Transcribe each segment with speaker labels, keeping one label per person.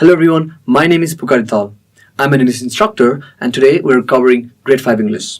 Speaker 1: Hello everyone, my name is Pukar Dhital. I'm an English instructor and today we're covering Grade 5 English.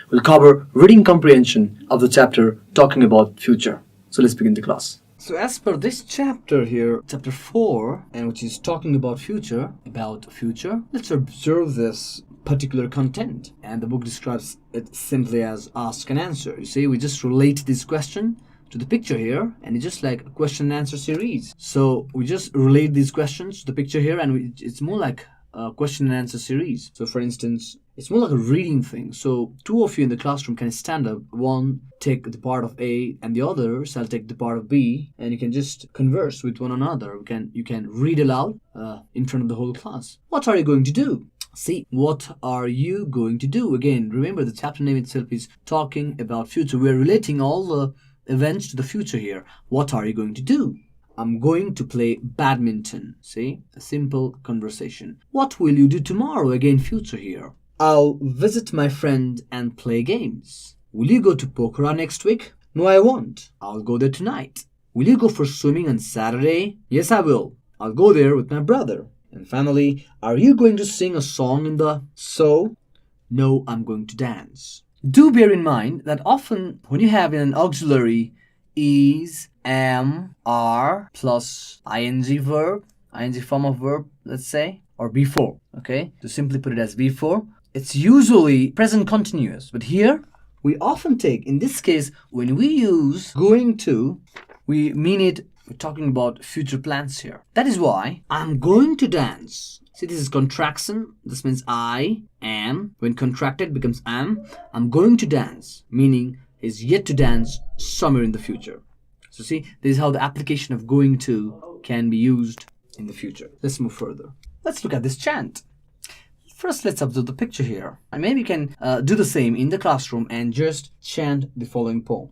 Speaker 1: We'll cover reading comprehension of the chapter talking about future. So let's begin the class. So as per this chapter here, chapter 4, and which is talking about future, let's observe this particular content. And the book describes it simply as ask and answer. You see, we just relate this question to the picture here, and it's just like a question and answer series. So we just relate these questions to the picture here, and it's more like a question and answer series. So for instance, it's more like a reading thing. So two of you in the classroom can stand up, one take the part of A and the other shall take the part of B, and you can just converse with one another. You can read aloud in front of the whole class. What are you going to do? See, what are you going to do? Again, remember the chapter name itself is talking about future. We're relating all the events to the future here. What are you going to do? I'm going to play badminton. See, a simple conversation. What will you do tomorrow? Again, future here. I'll visit my friend and play games. Will you go to Pokhara next week? No, I won't. I'll go there tonight. Will you go for swimming on Saturday? Yes, I will. I'll go there with my brother. And finally, are you going to sing a song in the so? No, I'm going to dance. Do bear in mind that often when you have an auxiliary is, am, are plus ing verb, ing form of verb, let's say, or before, okay? To simply put it as before, it's usually present continuous. But here, we often take, in this case, when we use going to, we mean it, we're talking about future plans here. That is why I'm going to dance. See, this is contraction. This means I am. When contracted becomes am. I'm going to dance, meaning is yet to dance somewhere in the future. So see, this is how the application of going to can be used in the future. Let's move further. Let's look at this chant. First, let's observe the picture here. And maybe you can do the same in the classroom and just chant the following poem.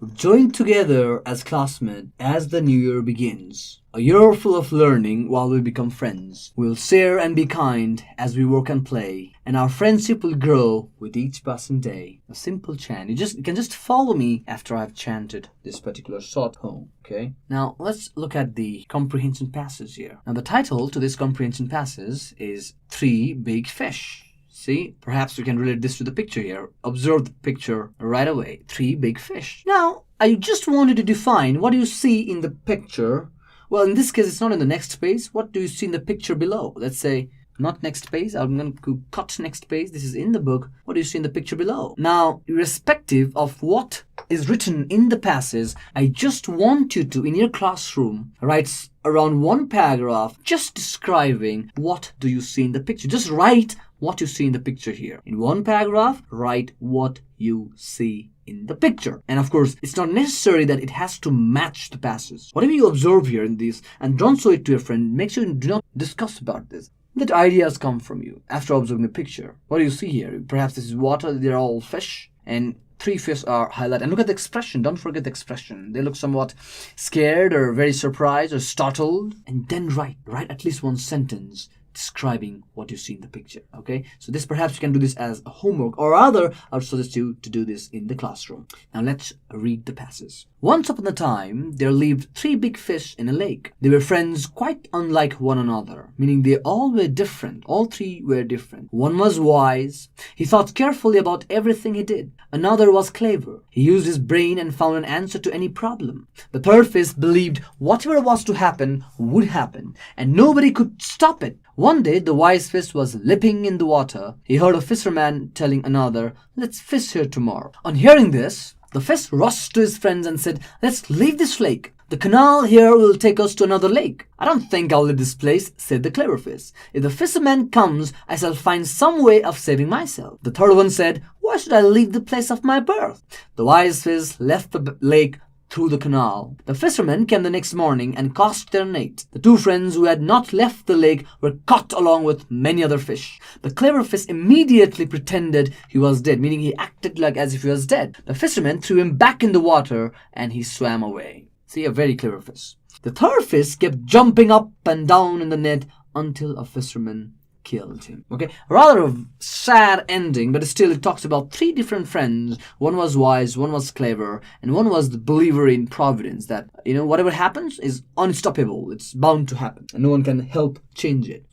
Speaker 1: We've joined together as classmates as the new year begins. A year full of learning while we become friends. We'll share and be kind as we work and play. And our friendship will grow with each passing day. A simple chant. You can just follow me after I've chanted this particular short poem. Okay? Now let's look at the comprehension passage here. Now the title to this comprehension passage is Three Big Fish. See, perhaps we can relate this to the picture here. Observe the picture right away. Three big fish. Now, I just wanted to define what do you see in the picture. Well, in this case, it's not in the next page. What do you see in the picture below? Let's say, not next page. I'm going to cut next page. This is in the book. What do you see in the picture below? Now, irrespective of what is written in the passage, I just want you to, in your classroom, write around one paragraph just describing what do you see in the picture. Just write what you see in the picture here. In one paragraph, write what you see in the picture. And of course, it's not necessary that it has to match the passage. Whatever you observe here in this, and don't show it to your friend, make sure you do not discuss about this. Let ideas come from you after observing the picture. What do you see here? Perhaps this is water, they're all fish, and three fish are highlighted. And look at the expression. Don't forget the expression. They look somewhat scared or very surprised or startled. And then write at least one sentence describing what you see in the picture. Okay, so this perhaps you can do this as a homework, or rather I would suggest you to do this in the classroom. Now let's read the passage. Once upon a time there lived three big fish in a lake. They were friends quite unlike one another, meaning they all were different. All three were different. One was wise. He thought carefully about everything he did. Another was clever. He used his brain and found an answer to any problem. The third fish believed whatever was to happen would happen, and nobody could stop it. One day, the wise fish was leaping in the water. He heard a fisherman telling another, "Let's fish here tomorrow." On hearing this, the fish rushed to his friends and said, "Let's leave this lake. The canal here will take us to another lake." "I don't think I'll leave this place," said the clever fish. "If the fisherman comes, I shall find some way of saving myself." The third one said, "Why should I leave the place of my birth?" The wise fish left the lake through the canal. The fishermen came the next morning and cast their net. The two friends who had not left the lake were caught along with many other fish. The clever fish immediately pretended he was dead, meaning he acted like as if he was dead. The fishermen threw him back in the water and he swam away. See, a very clever fish. The third fish kept jumping up and down in the net until a fisherman killed him. Okay, rather a sad ending, but still it talks about three different friends. One was wise, one was clever, and one was the believer in providence, that whatever happens is unstoppable. It's bound to happen, and no one can help change it.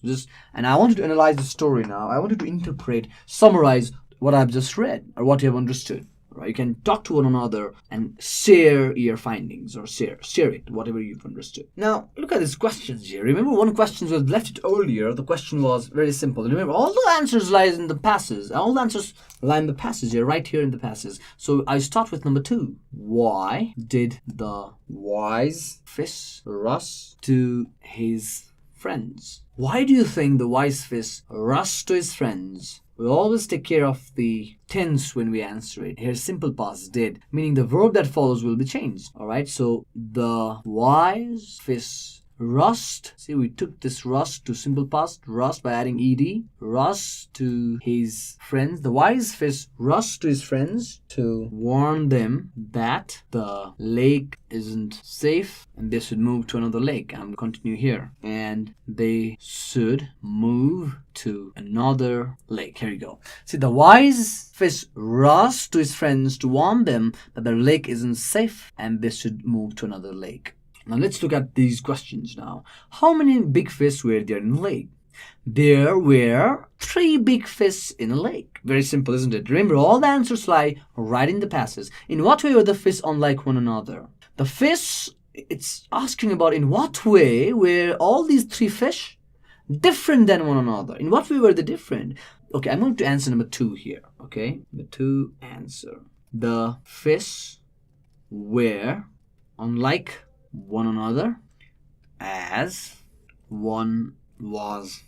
Speaker 1: And I wanted to analyze the story now. I wanted to interpret, summarize what I've just read or what you have understood. Right? You can talk to one another and share your findings, or share it, whatever you've understood. Now, look at these questions here. Remember, one question was left it earlier. The question was very simple. Remember, all the answers lie in the passage. All the answers lie in the passage here, right here in the passage. So I start with number 2. Why did the wise fish rush to his friends? Why do you think the wise fish rushed to his friends? We always take care of the tense when we answer it. Here, simple past did, meaning the verb that follows will be changed. Alright, so the wise fish rushed. See, we took this rushed to simple past, rushed by adding ed. Rushed to his friends. The wise fish rushed to his friends to warn them that the lake isn't safe and they should move to another lake. I'm going to continue here. And they should move to another lake. Here you go. See, the wise fish rushed to his friends to warn them that the lake isn't safe and they should move to another lake. Now let's look at these questions now. How many big fish were there in the lake? There were 3 big fish in a lake. Very simple, isn't it? Remember, all the answers lie right in the passage. In what way were the fish unlike one another? The fish, it's asking about in what way were all these 3 fish different than one another. In what way were they different? Okay, I'm going to answer number 2 here. Okay, the 2 answer. The fish were unlike one another, as one was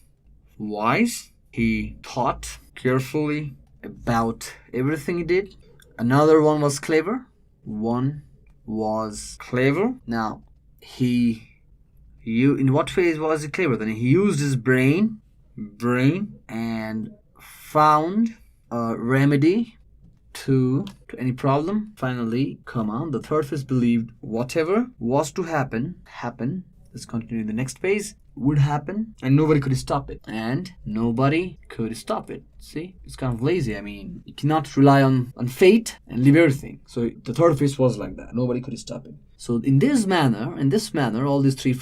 Speaker 1: wise. He thought carefully about everything he did. Another one was clever. One was clever. Now, in what way was he clever? Then he used his brain and found a remedy to any problem. Finally, the third fish believed whatever was to happen. Let's continue in the next page. Would happen, and nobody could stop it. See, it's kind of lazy. I mean, you cannot rely on fate and leave everything. So the third fish was like that. Nobody could stop it. So in this manner, all these 3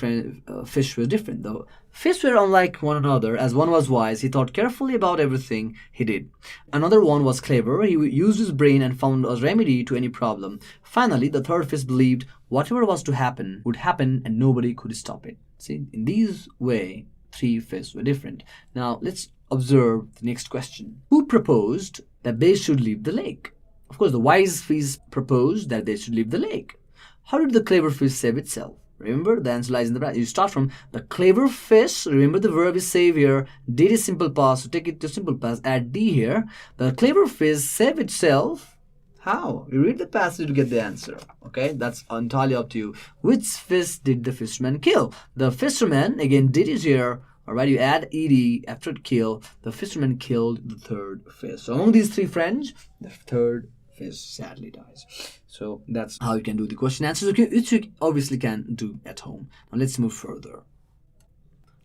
Speaker 1: fish were different. The fish were unlike one another, as one was wise. He thought carefully about everything he did. Another one was clever. He used his brain and found a remedy to any problem. Finally, the third fish believed whatever was to happen would happen, and nobody could stop it. See, in this way, 3 fish were different. Now, let's observe the next question. Who proposed that they should leave the lake? Of course, the wise fish proposed that they should leave the lake. How did the clever fish save itself? Remember, the answer lies in the bracket. You start from the clever fish. Remember, the verb is save here. Did is simple past, so take it to simple past. Add D here. The clever fish saved itself. How? You read the passage to get the answer. Okay, that's entirely up to you. Which fish did the fisherman kill? The fisherman, again, did is here. Alright, you add ed after kill. The fisherman killed the third fish. So among these 3 friends, the third fish sadly dies. So that's how you can do the question answers, which you obviously can do at home. Now let's move further.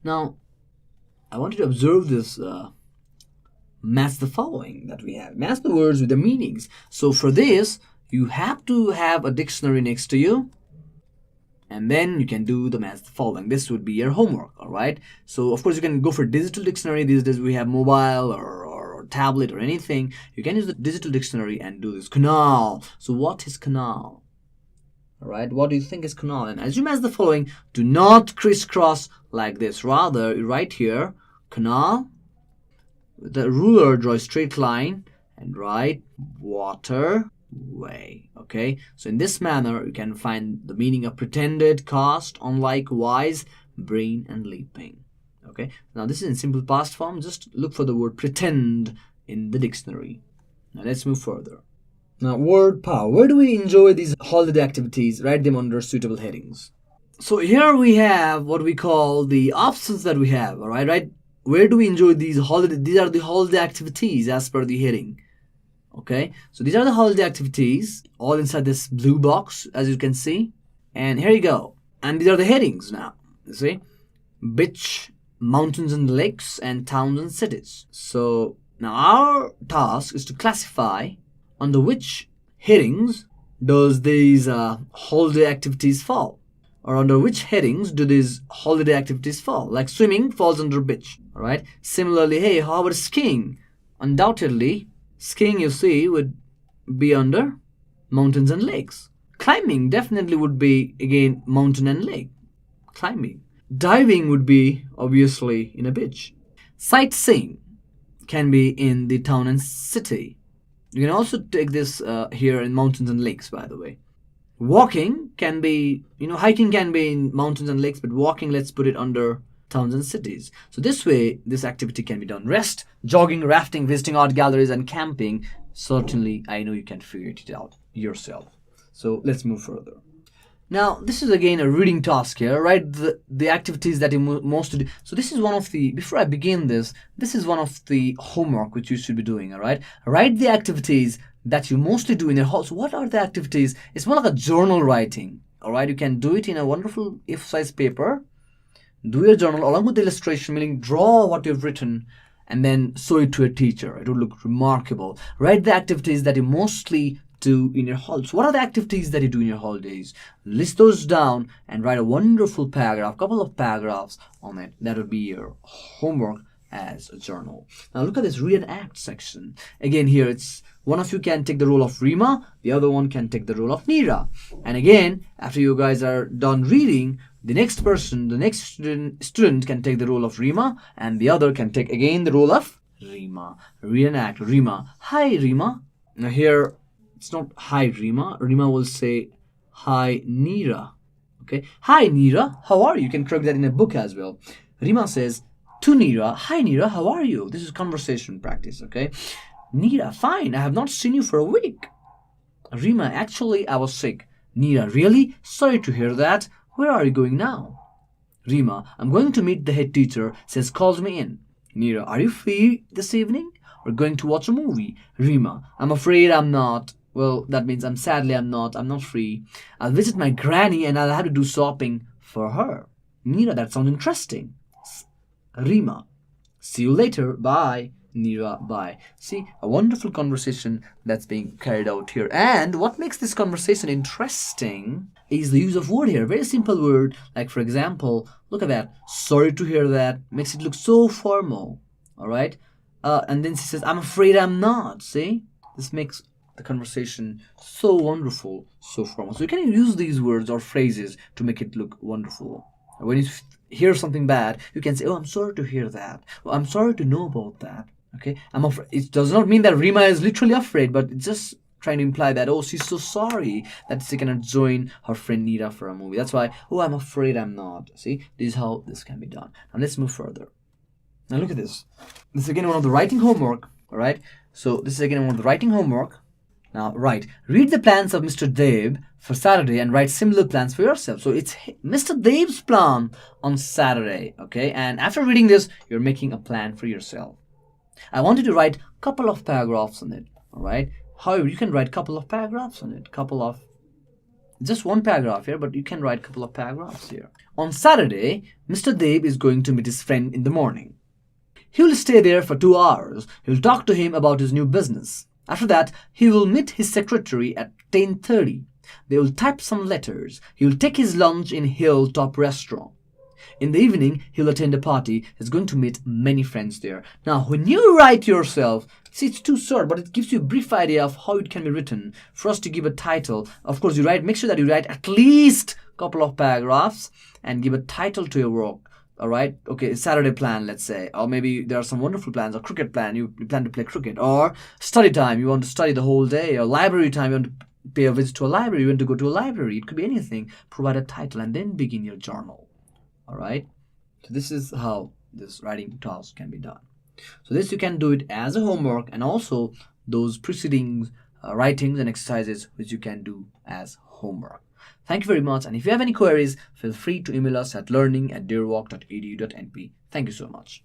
Speaker 1: Now, I want you to observe this. Match the following that we have. Match the words with the meanings. So for this, you have to have a dictionary next to you, and then you can do the match the following. This would be your homework, all right? So of course you can go for digital dictionary. These days we have mobile or tablet or anything. You can use the digital dictionary and do this. Canal. So what is canal? All right, what do you think is canal? And as you match the following, do not crisscross like this. Rather, right here, canal. The ruler, draw a straight line and write waterway. Okay, so in this manner you can find the meaning of pretended, cost, unlike, wise, brain, and leaping. Okay, now this is in simple past form. Just look for the word pretend in the dictionary. Now let's move further. Now, word power. Where do we enjoy these holiday activities? Write them under suitable headings. So here we have what we call the options that we have. All right, right. Where do we enjoy these holiday? These are the holiday activities as per the heading. Okay, so these are the holiday activities, all inside this blue box, as you can see. And here you go. And these are the headings now. You see, beach, mountains and lakes, and towns and cities. So now our task is to classify under which headings does these holiday activities fall, or under which headings do these holiday activities fall. Like swimming falls under beach, all right? Similarly, hey, how about skiing? Undoubtedly, skiing, you see, would be under mountains and lakes. Climbing definitely would be, again, mountain and lake. Climbing. Diving would be, obviously, in a beach. Sightseeing can be in the town and city. You can also take this here in mountains and lakes, by the way. Walking can be, hiking can be in mountains and lakes, but walking, let's put it under towns and cities. So this way, this activity can be done. Rest, jogging, rafting, visiting art galleries, and camping. Certainly, I know you can figure it out yourself. So let's move further. Now, this is again a reading task here, right? The activities that you most do. So this is one of the, before I begin this is one of the homework which you should be doing, all right? Write the activities that you mostly do in your house. What are the activities? It's more like a journal writing, all right? You can do it in a wonderful A4 size paper. Do your journal along with the illustration, meaning draw what you've written and then show it to a teacher. It will look remarkable. Write the activities that you mostly do in your holidays. What are the activities that you do in your holidays? List those down and write a wonderful paragraph, couple of paragraphs on it. That would be your homework as a journal. Now look at this read and act section. Again, here it's one of you can take the role of Rima, the other one can take the role of Neera. And again, after you guys are done reading, the next person, the next student can take the role of Rima, and the other can take again the role of Rima. Read and act. Rima. Hi, Rima. Now here, it's not hi, Rima. Rima will say hi, Neera. Okay. Hi, Neera. How are you? You can correct that in a book as well. Rima says to Neera, hi, Neera. How are you? This is conversation practice. Okay. Neera, fine. I have not seen you for a week. Rima, actually, I was sick. Neera, really? Sorry to hear that. Where are you going now? Rima, I'm going to meet the head teacher. Says calls me in. Neera, are you free this evening? We're going to watch a movie. Rima, I'm afraid I'm not. Well, that means I'm not. I'm not free. I'll visit my granny and I'll have to do shopping for her. Neera, that sounds interesting. Rima, see you later. Bye. Neera, bye. See, a wonderful conversation that's being carried out here. And what makes this conversation interesting is the use of word here. Very simple word. Like, for example, look at that. Sorry to hear that. Makes it look so formal. All right? And then she says, I'm afraid I'm not. See? This makes the conversation so wonderful, so formal. So you can use these words or phrases to make it look wonderful. When you hear something bad, you can say, oh, I'm sorry to hear that. Well, I'm sorry to know about that. Okay, I'm afraid. It does not mean that Rima is literally afraid, but it's just trying to imply that, oh, she's so sorry that she cannot join her friend Neera for a movie. That's why, oh, I'm afraid I'm not. See, this is how this can be done. Now let's move further. Now look at this. This is again one of the writing homework. All right. So this is again one of the writing homework. Now, read the plans of Mr. Deb for Saturday and write similar plans for yourself. So it's Mr. Deb's plan on Saturday, okay? And after reading this, you're making a plan for yourself. I want you to write a couple of paragraphs on it, all right? However, you can write a couple of paragraphs on it, just one paragraph here, but you can write a couple of paragraphs here. On Saturday, Mr. Deb is going to meet his friend in the morning. He will stay there for 2 hours. He will talk to him about his new business. After that, he will meet his secretary at 10:30. They will type some letters. He will take his lunch in Hilltop Restaurant. In the evening, he'll attend a party. He's going to meet many friends there. Now, when you write yourself, see, it's too short, but it gives you a brief idea of how it can be written. For us to give a title, of course, make sure that you write at least a couple of paragraphs and give a title to your work. All right. Okay. Saturday plan, let's say, or maybe there are some wonderful plans. Or cricket plan, you plan to play cricket, or study time, you want to study the whole day, or library time, you want to pay a visit to a library, you want to go to a library. It could be anything. Provide a title and then begin your journal. All right. So this is how this writing task can be done. So this you can do it as a homework, and also those preceding writings and exercises which you can do as homework. Thank you very much, and if you have any queries, feel free to email us at learning@deerwalk.edu.np. Thank you so much.